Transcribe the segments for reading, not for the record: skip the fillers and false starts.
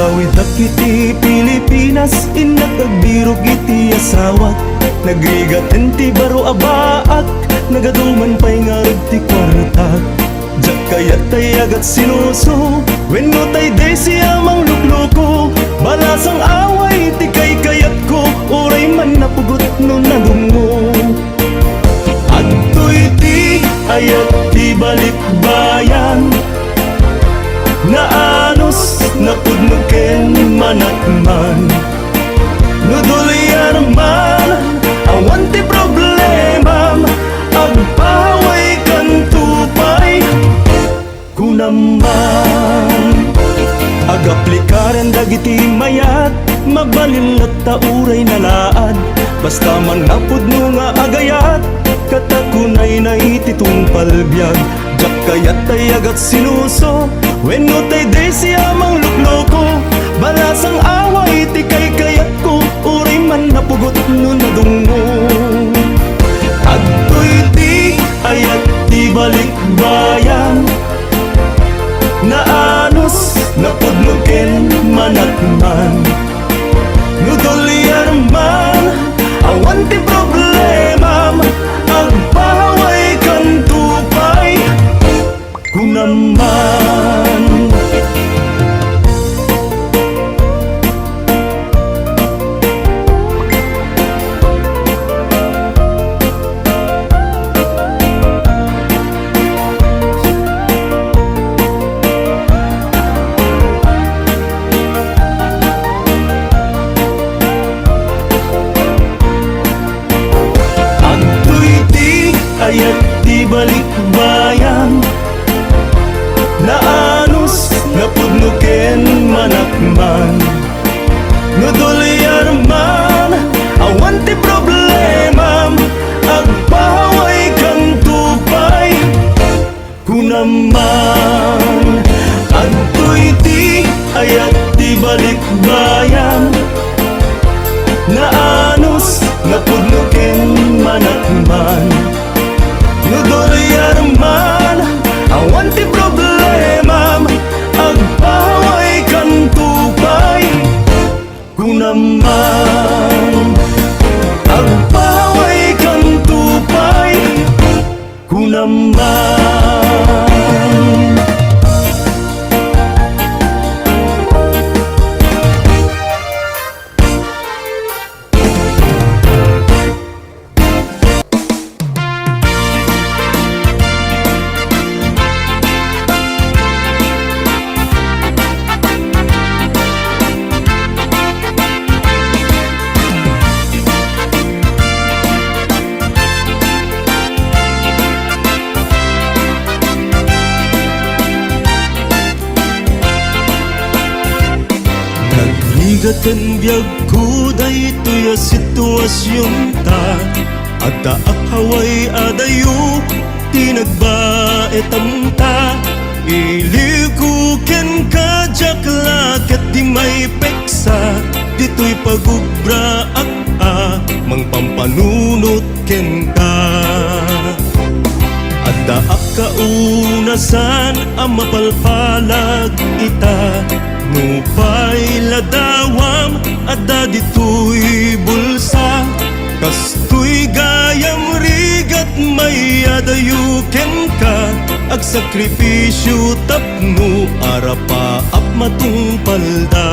Gawid iti Pilipinas, inagagbirog iti asawat. Nagrigat enti baro abaak, nagaduman pa'y ngarag ti kwartak. Diyak kayat tay agat sinuso, wenno tay day siya mang lukloko. Balasang away ti kay kayat ko, uray man napugot no nadungo. At to'y ti ayat ti balikbayan, naanos napudnuken manatman. Nudulyan man awan ti problema, agpaway kan tupay kunaman. Agaplikaren dagiti mayat, mabalin at tauray nalaad. Basta man napudno nga agayat, katakunay na ititong palbyag. Diyak kayat tay agat sinuso, wenno tay day siya mang lukloko. Balasang away ti kay kayat ko, uray man napugot no nadungo. At to'y ti ayat ti balikbayan, naanos napudnuken manatman. Nudulyan man awan ti problema, agpaway kan tupay kunaman. Ayat di balikbayan, naanos napudnuken manakman. Nudulyan man awan ti problema, agpaway kang tupay kunaman. Adto'y ti ayat di balikbayan, naanos napudnuken manakman. Nudulyan man awan ti problema, agpaway kan tupay kunaman. Agpaway kan tupay kunaman. Nagligatan biyag ko daytoy a sitwasyon ta, adda akaway adayo tinagbaetam ta. Ilikuken ka jakla ket di may peksa, dito'y pagubra ak mang pampanunot ken ka. Adda akaunasan ang mapalpalag ita, nupay ladawam adda dito'y bulsa. Kastoy gayam rigat may adayuken ka, ag sakripisyo tapno arapa ap matungpalda.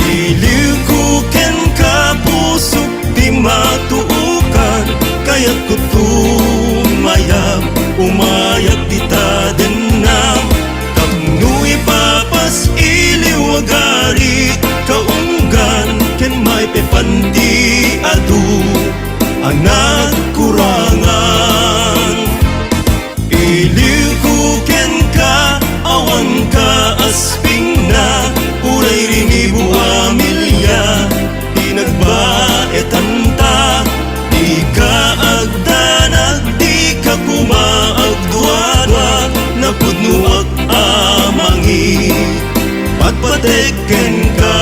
Ilikuken ka pusok di matuukan, kaya't kutumayam umayag dita denam. Tapno'y papas iliwagari kaunggan, ken may pepandi adu anak kurangan. Ilikuken ka awan ka asping na, uray rinibu amilya tinagbaetan ta. Di ka agdanag, di ka kumaagduadwa, napudnuak amangi patpateken ka.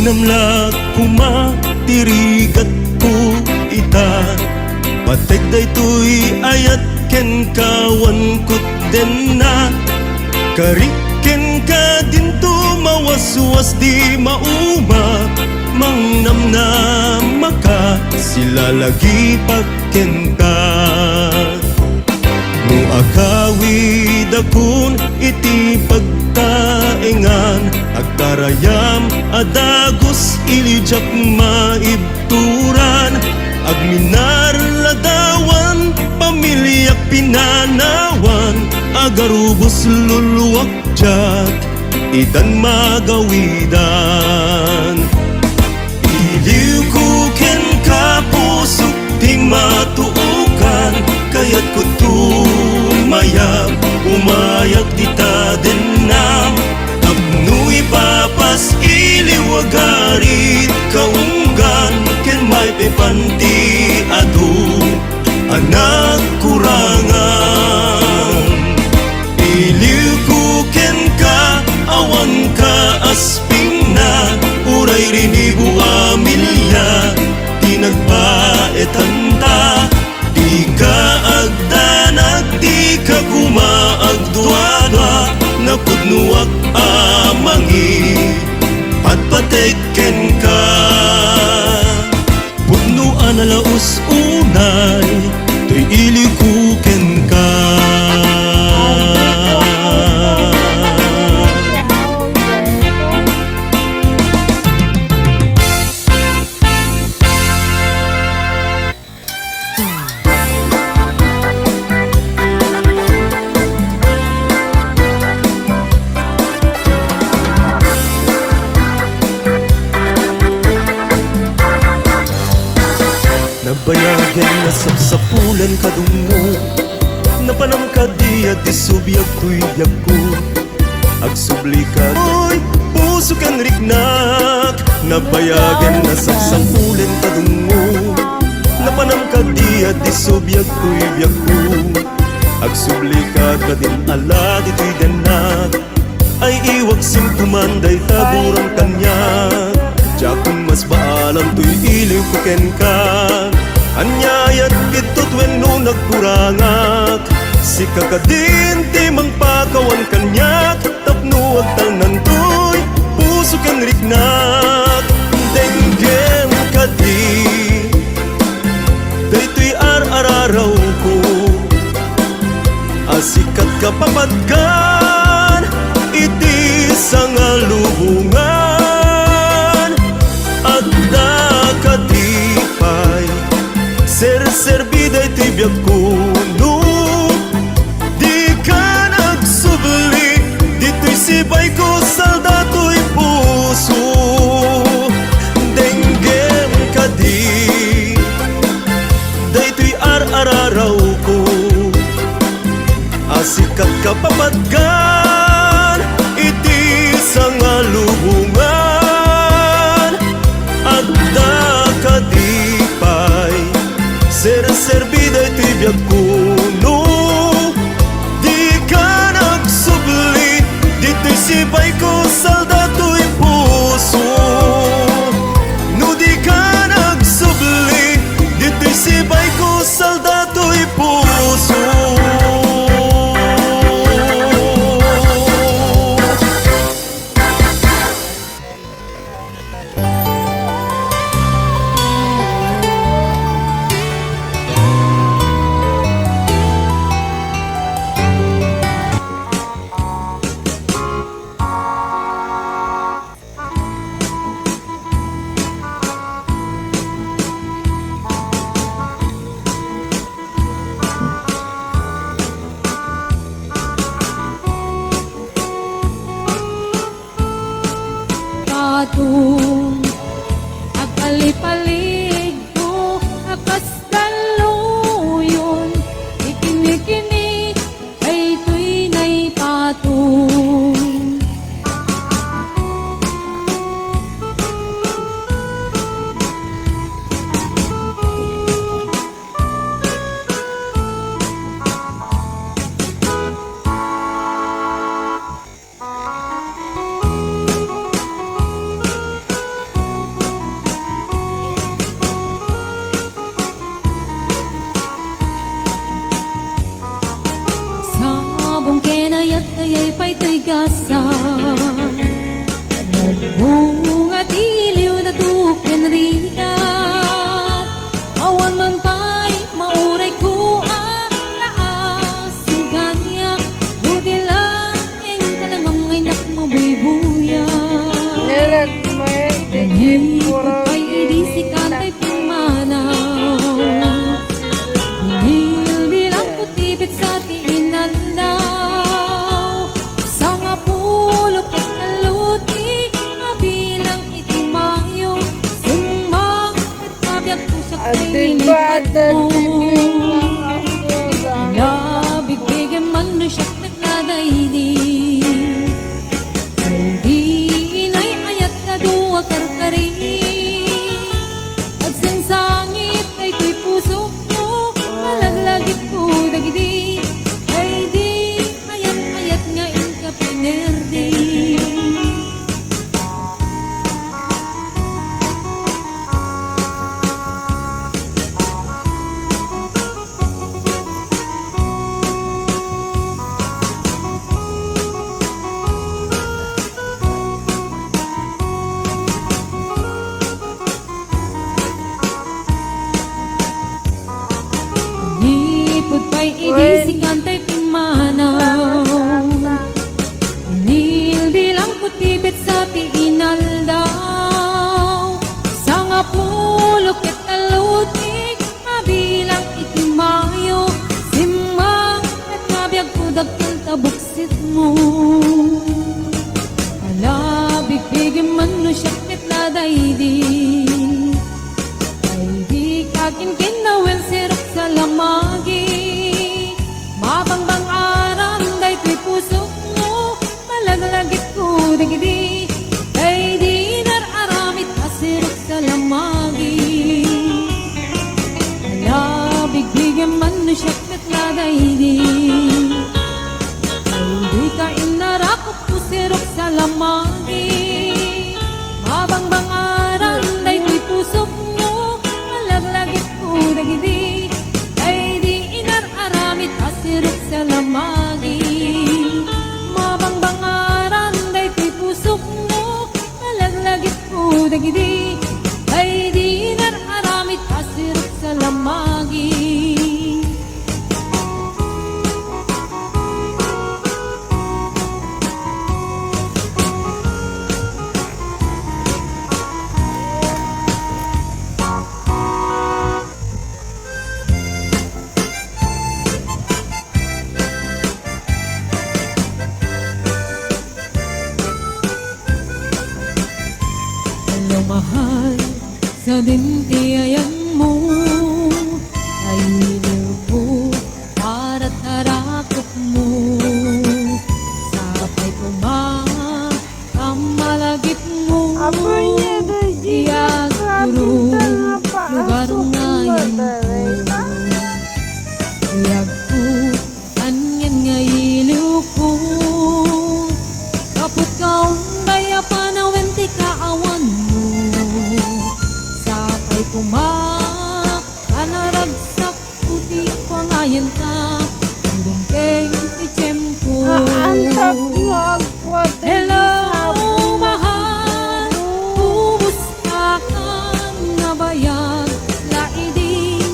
Namlak kuma tirigat ko ita Patek daytoy ayat ken kawan kut den na Kariken ka dinto mawaswas di mauma Mangnamnam maka sila lagi pakken ka No akawid akun iti pagtaengan Agkarayam adagos ilijak maibturan Agminar ladawan pamilyak pinanawan Agarubos luluwak jak itan magawidan Iliw ko ken kapusok di matuukan Kaya't ko tumayag umayag di tadenam Tapnoy papas iliwagarit kaunggan Ken may pepanti adu anak kurangan Iliw ko ken ka awan ka asping na Uray rinibu amilya di nagbaetan ta Di ka agdanag di ka kumaagduada Napudnuak amangi at pateken ka Pudnuan alaos unay to'y ilikuken ka Nabayagan na sapsapulan kadungo Napanam ka diya di subyag tuyag ko Agsubli ka Oy, puso kan riknak Nabayagan na sapsapulan kadungo Napanam ka diya di subyag tuyag ko Agsubli ka kadin ala dito'y danak Ay iwag simpumanday taburang kanyak Jakun mas baalam to'y iliw ko ken ka Anyayat kitot wenno nagkurangak Si kakadin ti mangpakawan kanyak Tapnuag tanan to'y puso ken riknak Denggem kadi Daytoy ar-araraw ko Asikat ka papadkan Iti sangalubungan Agda kadipay Ser-serbida iti biyag kuno Di ka nagsubli Dito'y sibay ko saldato'y puso Denggem kadi Dayto'y ar-araraw ko Asikat ka papadgan Iti sangalubungan Agda kadipay Ser-serbida iti biyag kuno Di ka nagsubli Dito'y sibay ko saldato'y puso No di ka nagsubli Dito'y sibay ko saldato'y puso Patung agpalipalig ko akas daluyon Ikini-kini ay tuy na'y patung kalisan. Nagbunga tiliw na tukyan rigat, awan man pa'y mauray ko ang laas. Ang kanya, buti lang yung kalamang ay nakmabuy-buya. Hipot pa'y idisikan ay pumanaw, bilang putipit sa tiinandaw. Sa nga pulok at kaluti, mabilang itimayo, sumang at mabiyag ko sa kailipat mo. Labig bigyan man no siya't nagladaydi, hindi inay ayat na duwa karkari. At sangit ay ko'y puso ko, malaglagit ko dagidi, ay di ayat-ayat nga inka pinerdi. Hipot pa'y idisikan ta'y pimanaw, bilang putibit sa tiinaldaw. Sa nga pulok at kalutik, mabilang itimayo, simang at nabiyag ko dagkal tabuksit mo. Alabig bigyan man no siya't mitladaydi, ay di kakin kinawel sirok sa lamagi. Mabangbang aram day ko'y puso mo, malaglagit ko digidi, ay di nararamit asirok sa lamagi. Alabig bigyan man no siya't mitladaydi, ay di ka inarakot ko sirok sa lamagi. Mabangbang aram day ko'y puso mo, malaglagit ko digidi, ay di inararamit asirok sa lamagi. Mabangbang aram day ko'y puso mo, malaglagit ko digidi, ay di inararamit asirok sa lamagi. Hello mahal, sa dintiayan mo ay iniupo para tarakot mo. Sapay kumamalagit mo, iyag turo lugar ngayon mo. Iyag ko, kanyan nga iliw ko, kaput kaong daya panawin ti kaawan mo. Sapay kanaragsak puti pangayan ka, hanggang kay ti tiyempo. Hello mahal, kumusta ka na bayan, laiding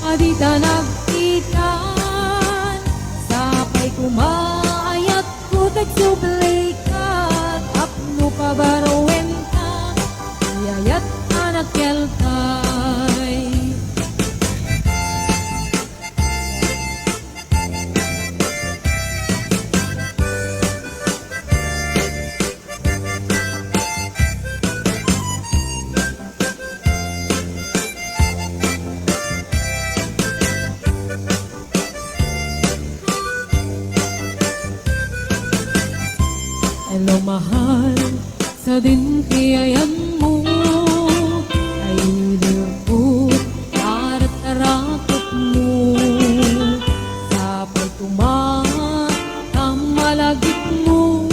adita nagtikan. Sapay kumaayat ko tagsublikat, apno pabarowen ka, iyayat anak kelkay. Hello mahal, sa dintiayan mo ay nilipot para tarakot mo. Sapay malagit mo,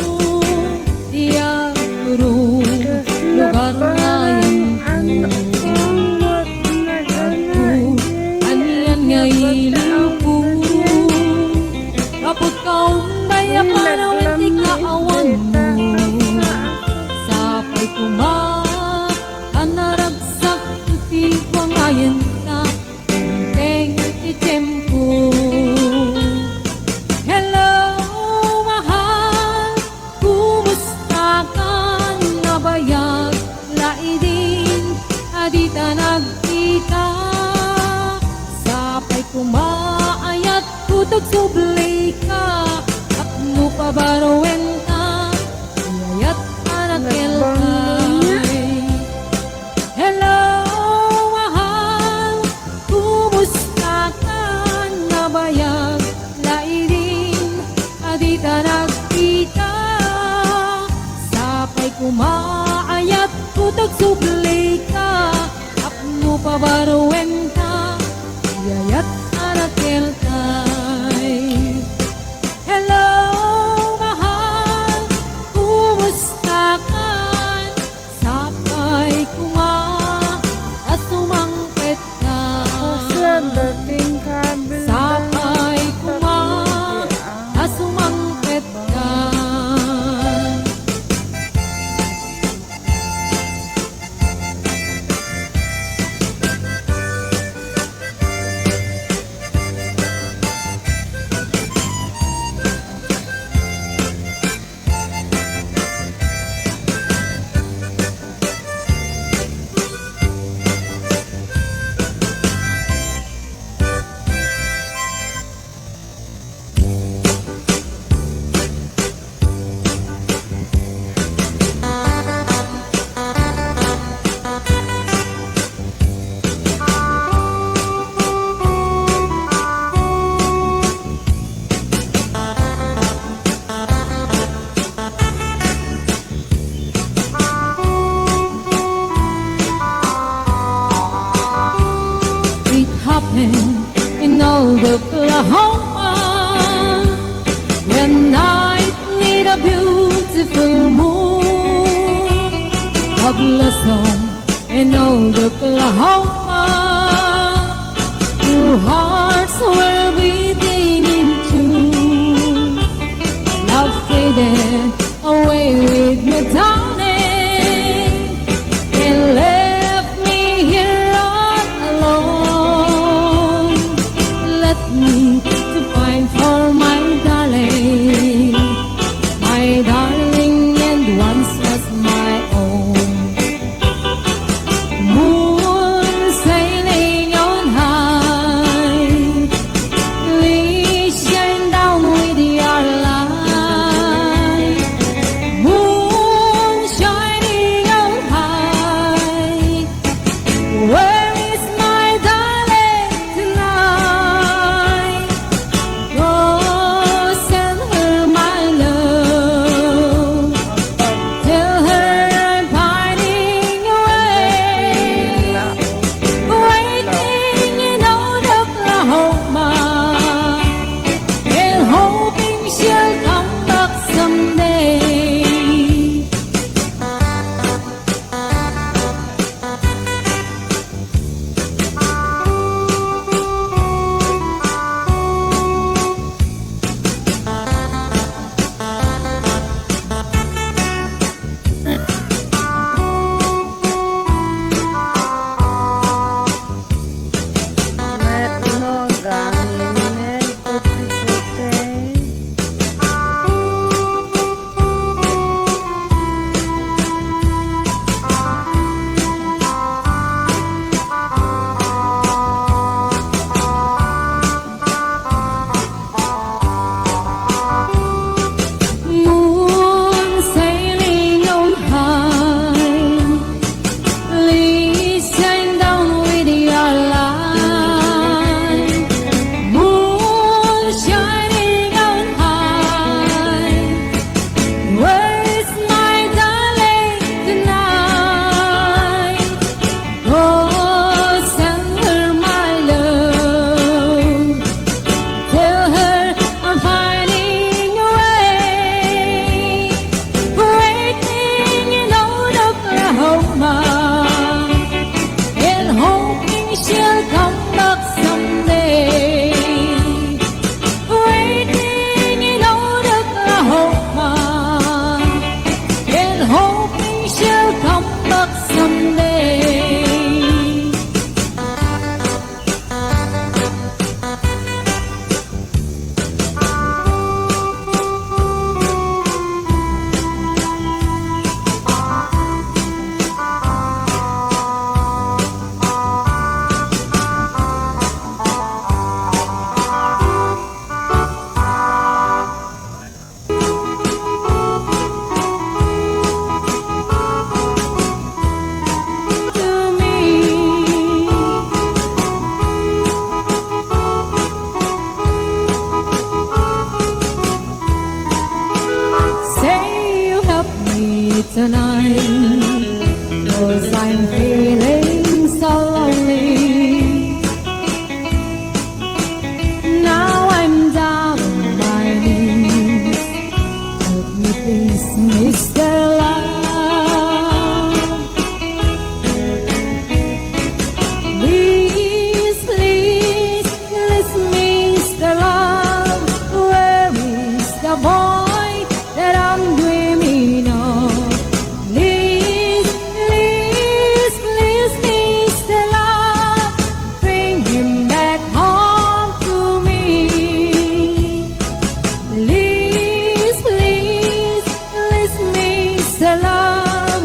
iyang lugar ngayon ko. Anyan nga ilaw ko, kapot kaong daya para wenti kaawan tagsubli ka at nupabaruin ka iyayat anakil kay. Hello, mahal, kumusta ka? Nabayag, laidin, adita nagkita. Sapay kumaayat, kutag subli ka, apno pabaruin ka, iyayat anakil kay. Hello, mahal, kumusta ka? Sapay kuma at sumangkit ka. Sapay kuma at sumangkit ka. It happened in old Oklahoma when night need a beautiful moon. A blossom in old Oklahoma, two hearts were beating in tune. Love faded away with me, darling, and left me here all alone. Let me to find for my darling, and once was my own. Moon sailing on high, please shine down with your light. Moon shining on high, where is my darling tonight? Go send her my love, tell her I'm pining away, waiting in old Oklahoma, and hoping she'll come back someday. Moon sailing on high, please shine down with your light. Moon shining on high, where is my darling tonight? Go send her my love, tell her I'm finding away, waiting in old Oklahoma, and hoping she'll come back someday. Waiting in old Oklahoma, and hoping she'll come back someday. tonight, 'cause I'm feeling so lonely. Now I'm down on my knees. Help me please, Mr. Love. Please, please, listen, Mr. Love. Where is the boy that I'm dreaming of? Please, please, please, Mr. Love, bring him back home to me. Please, please, listen, Mr. Love,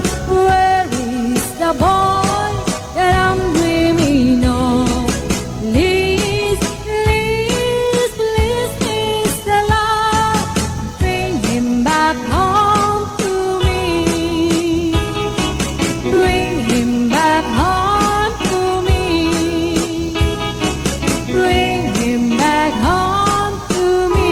where is the boy that I'm dreaming of? Please, please, please, Mr. Love, bring him back home to me. Bring him back home to me. Bring him back home to me.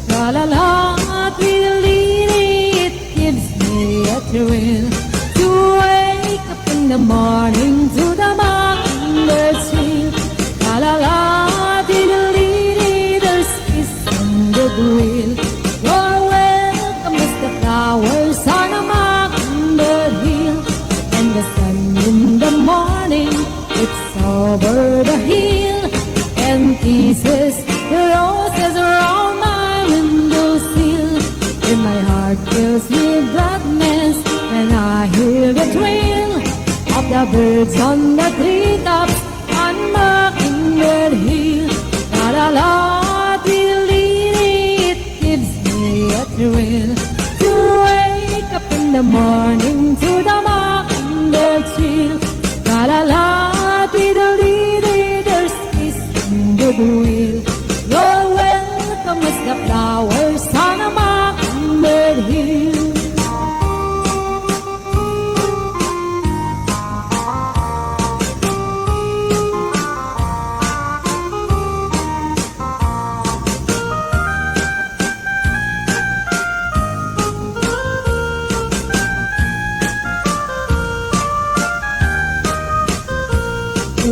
La la la, tweedledee, it gives me a thrill to wake up in the morning to the mockingbird's trill. La la la, tweedledee, there's kiss on the grill. You're welcome as the flowers on a mockingbird hill, and the sun in the morning, it's over the hill and kisses the roses around my windowsill. And my heart fills with gladness when I hear the thrill of the birds on the treetops on Mockingbird Hill. La la la, tweedledee, it gives me a thrill to wake up in the morning to the mockingbird trill. La la la, tweedledee, there's kiss in the goodwill. You're welcome as the flowers on a mockingbird hill.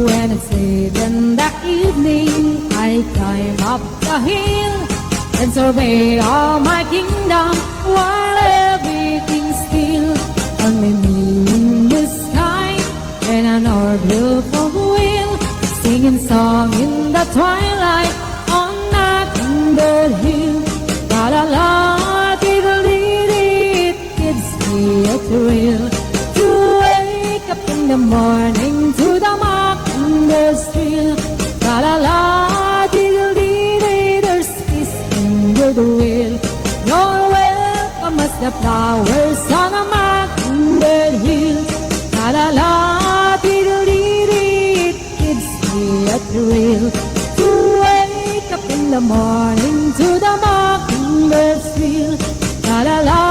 When it's late in the evening, I climb up the hill and survey all my kingdom while everything's still. Only me in the sky and an beautiful wheel, singing song in the twilight on Mockingbird Hill. La la la, tweedledee, it gives me a thrill to wake up in the morning to the mockingbird's trill. La la la, tweedledee, there's kiss in the goodwill. You're welcome as the flowers on a mockingbird hill. La la la, tweedledee, it gives me a thrill to wake up in the morning to the mockingbird's trill. La la la,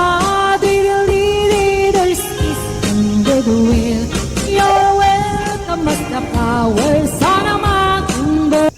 tweedledee, there's kiss in the goodwill. You're welcome as the flowers on a mockingbird.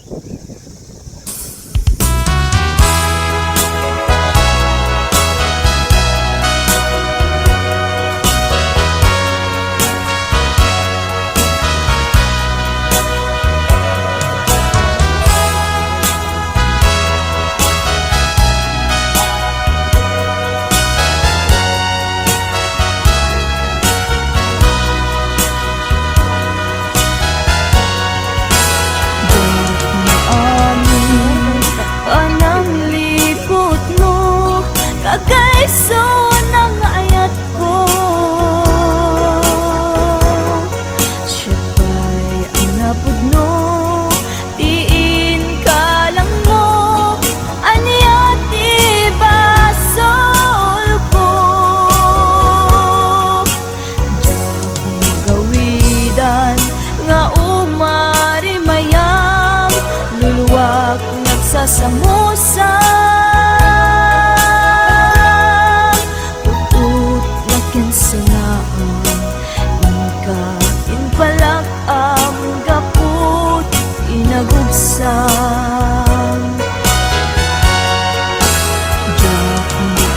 nagsasamusa. Putut na kinsanaan, Inka inpalak ang gaput inagubsang.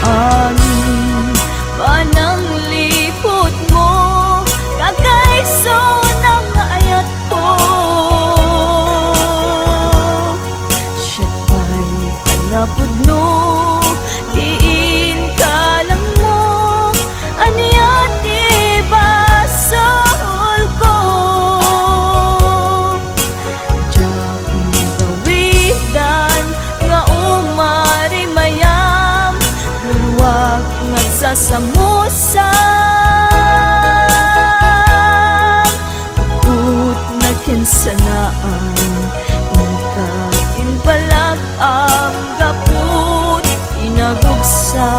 Ani panang lipot mo, kakaiso ng ayat ko. Siya pa'y alapod no, diin ka lang mo, aniyat ibasol ko. Diyak gawidan nga umari mayam, luwag nagsasamusa. Put na kinsanaan, Inka inpalag ang gaput inagugsa.